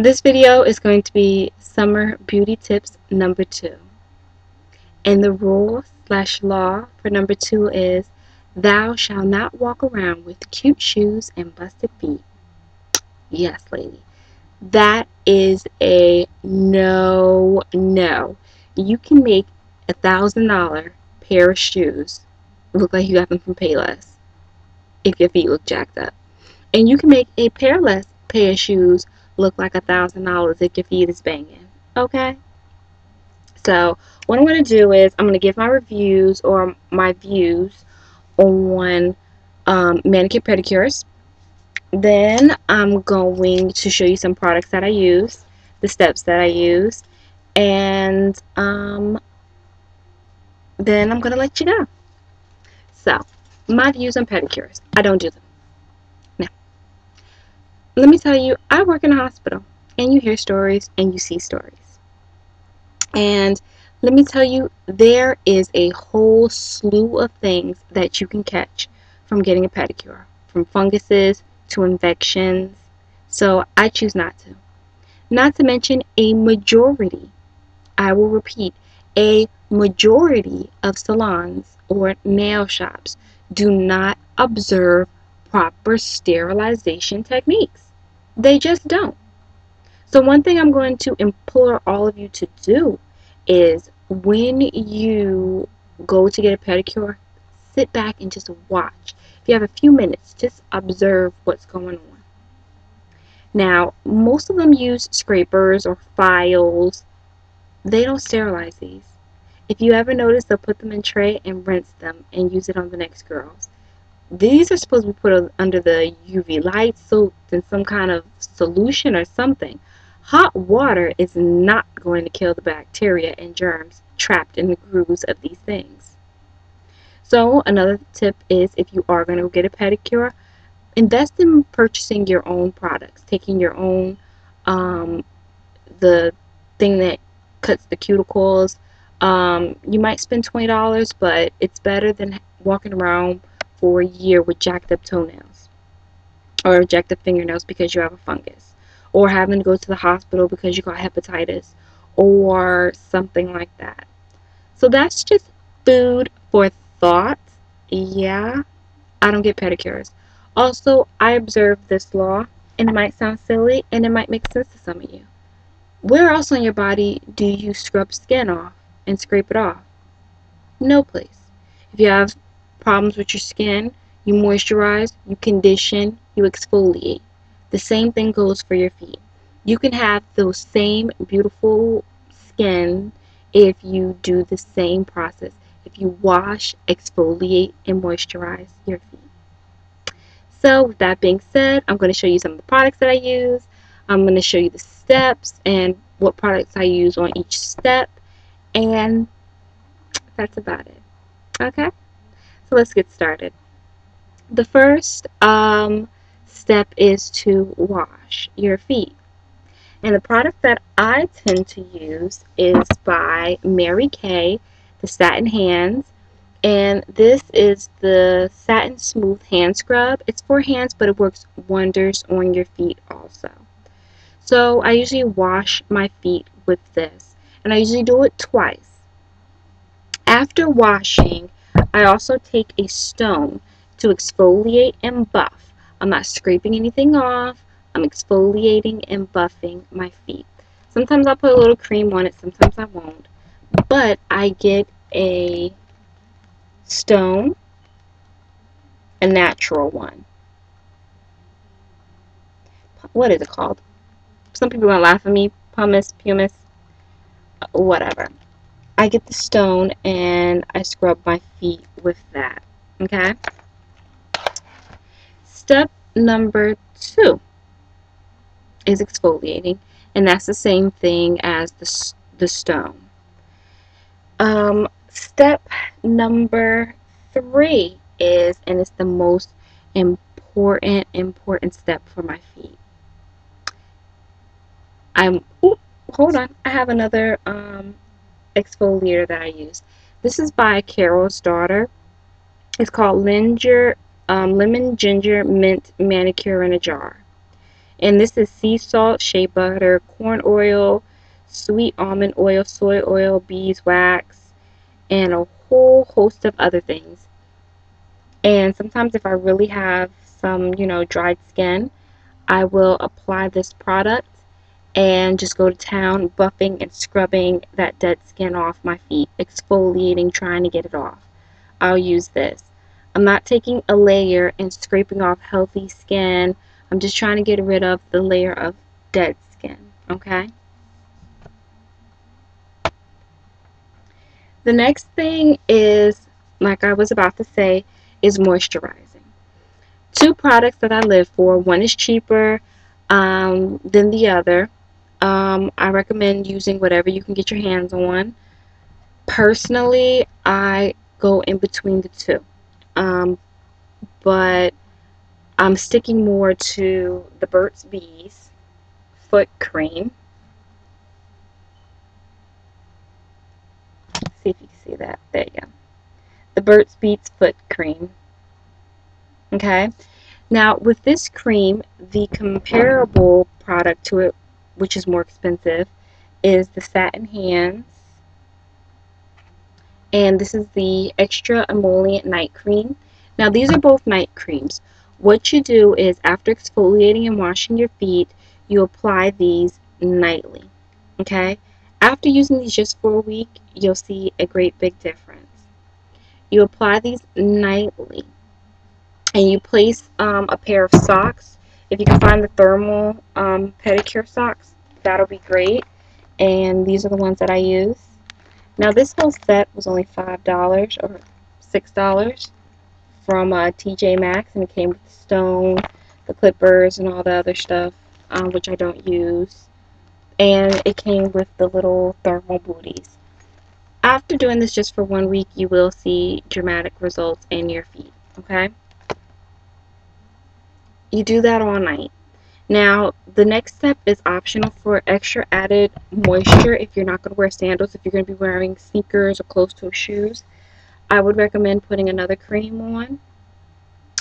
This video is going to be summer beauty tips number 2. And the rule / law for number 2 is thou shalt not walk around with cute shoes and busted feet. Yes, lady. That is a no. You can make $1,000 pair of shoes look like you got them from Payless if your feet look jacked up. And you can make a pairless pair of shoes look like $1,000 if your feet is banging. Okay? So what I'm going to do is I'm going to give my reviews or my views on manicure pedicures. Then I'm going to show you some products that I use, the steps that I use, and then I'm going to let you go. So my views on pedicures. I don't do them. Now, let me tell you, I work in a hospital, and you hear stories and you see stories. And let me tell you, there is a whole slew of things that you can catch from getting a pedicure, from funguses to infections. So I choose not to. Not to mention a majority, I will repeat, a majority of salons or nail shops do not observe proper sterilization techniques. They just don't. So one thing I'm going to implore all of you to do is when you go to get a pedicure, sit back and just watch. If you have a few minutes, just observe what's going on. Now, most of them use scrapers or files. They don't sterilize these. If you ever notice, they'll put them in a tray and rinse them and use it on the next girls. These are supposed to be put under the UV light, soaked in some kind of solution or something. Hot water is not going to kill the bacteria and germs trapped in the grooves of these things. So another tip is, if you are going to get a pedicure, invest in purchasing your own products, taking your own, the thing that cuts the cuticles. You might spend $20, but it's better than walking around for a year with jacked up toenails or jacked up fingernails because you have a fungus, or having to go to the hospital because you got hepatitis or something like that. So that's just food for thought. Yeah, I don't get pedicures. Also, I observe this law, and it might sound silly and it might make sense to some of you. Where else on your body do you scrub skin off and scrape it off? No place. If you have problems with your skin, you moisturize, you condition, you exfoliate. The same thing goes for your feet. You can have those same beautiful skin if you do the same process. If you wash, exfoliate, and moisturize your feet. So with that being said, I'm going to show you some of the products that I use. I'm going to show you the steps and what products I use on each step. And that's about it. Okay? So let's get started. The first step is to wash your feet. And the product that I tend to use is by Mary Kay, the Satin Hands. And this is the Satin Smooth Hand Scrub. It's for hands, but it works wonders on your feet also. So I usually wash my feet with this. And I usually do it twice. After washing, I also take a stone to exfoliate and buff. I'm not scraping anything off. I'm exfoliating and buffing my feet. Sometimes I'll put a little cream on it, sometimes I won't. But I get a stone, a natural one. What is it called? Some people are going to laugh at me. Pumice, whatever. I get the stone and I scrub my feet with that. Okay? Step number 2 is exfoliating, and that's the same thing as the stone. Step number 3 is, and it's the most important step for my feet. Hold on, I have another exfoliator that I use. This is by Carol's Daughter. It's called Lemon Ginger Mint Manicure in a Jar. And this is sea salt, shea butter, corn oil, sweet almond oil, soy oil, beeswax, and a whole host of other things. And sometimes if I really have some, dried skin, I will apply this product and just go to town buffing and scrubbing that dead skin off my feet, exfoliating, trying to get it off. I'll use this. I'm not taking a layer and scraping off healthy skin. I'm just trying to get rid of the layer of dead skin, okay? The next thing is, like I was about to say, is moisturizing. Two products that I live for. One is cheaper than the other. I recommend using whatever you can get your hands on. Personally, I go in between the two. But I'm sticking more to the Burt's Bees foot cream. See if you can see that. There you go. The Burt's Bees foot cream. Okay. Now, with this cream, the comparable product to it, which is more expensive, is the Satin Hands. And this is the Extra Emollient Night Cream. Now, these are both night creams. What you do is, after exfoliating and washing your feet, you apply these nightly. Okay? After using these just for a week, you'll see a great big difference. You apply these nightly. And you place a pair of socks. If you can find the thermal pedicure socks, that'll be great. And these are the ones that I use. Now, this whole set was only $5 or $6 from TJ Maxx, and it came with the stone, the clippers, and all the other stuff, which I don't use. And it came with the little thermal booties. After doing this just for 1 week, you will see dramatic results in your feet, okay? You do that all night. Now, the next step is optional for extra added moisture if you're not going to wear sandals, if you're going to be wearing sneakers or closed-toe shoes. I would recommend putting another cream on,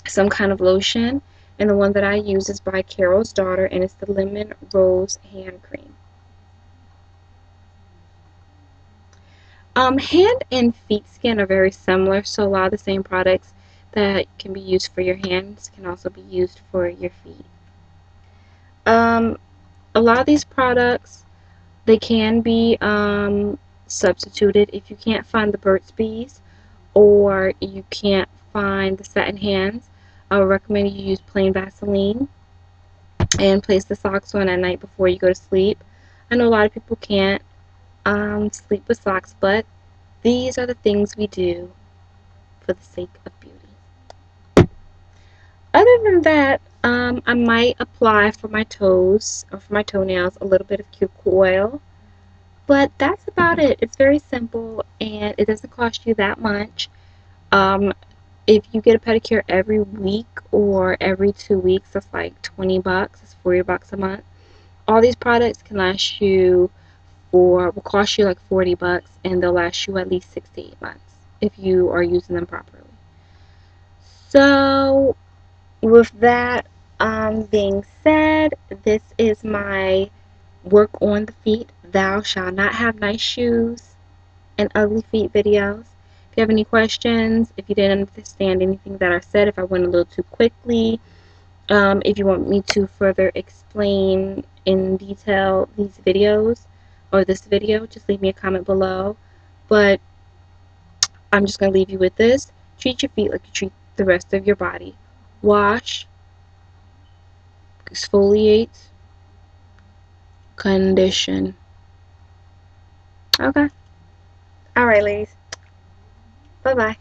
some kind of lotion, and the one that I use is by Carol's Daughter, and it's the Lemon Rose Hand Cream. Hand and feet skin are very similar, so a lot of the same products that can be used for your hands can also be used for your feet. A lot of these products, they can be substituted if you can't find the Burt's Bees or you can't find the Satin Hands. I would recommend you use plain Vaseline and place the socks on at night before you go to sleep. I know a lot of people can't sleep with socks, but these are the things we do for the sake of beauty. Other than that, I might apply for my toes or for my toenails a little bit of cuticle oil. But that's about it. It's very simple and it doesn't cost you that much. If you get a pedicure every week or every 2 weeks, that's like 20 bucks. It's 40 bucks a month. All these products can last you will cost you like 40 bucks and they'll last you at least 6 to 8 months if you are using them properly. So, with that being said, this is my work on the feet. Thou shalt not have nice shoes and ugly feet videos. If you have any questions, if you didn't understand anything that I said, if I went a little too quickly, if you want me to further explain in detail these videos or this video, just leave me a comment below. But I'm just going to leave you with this. Treat your feet like you treat the rest of your body. Wash, exfoliate, condition. Okay. Alright, ladies. Bye-bye.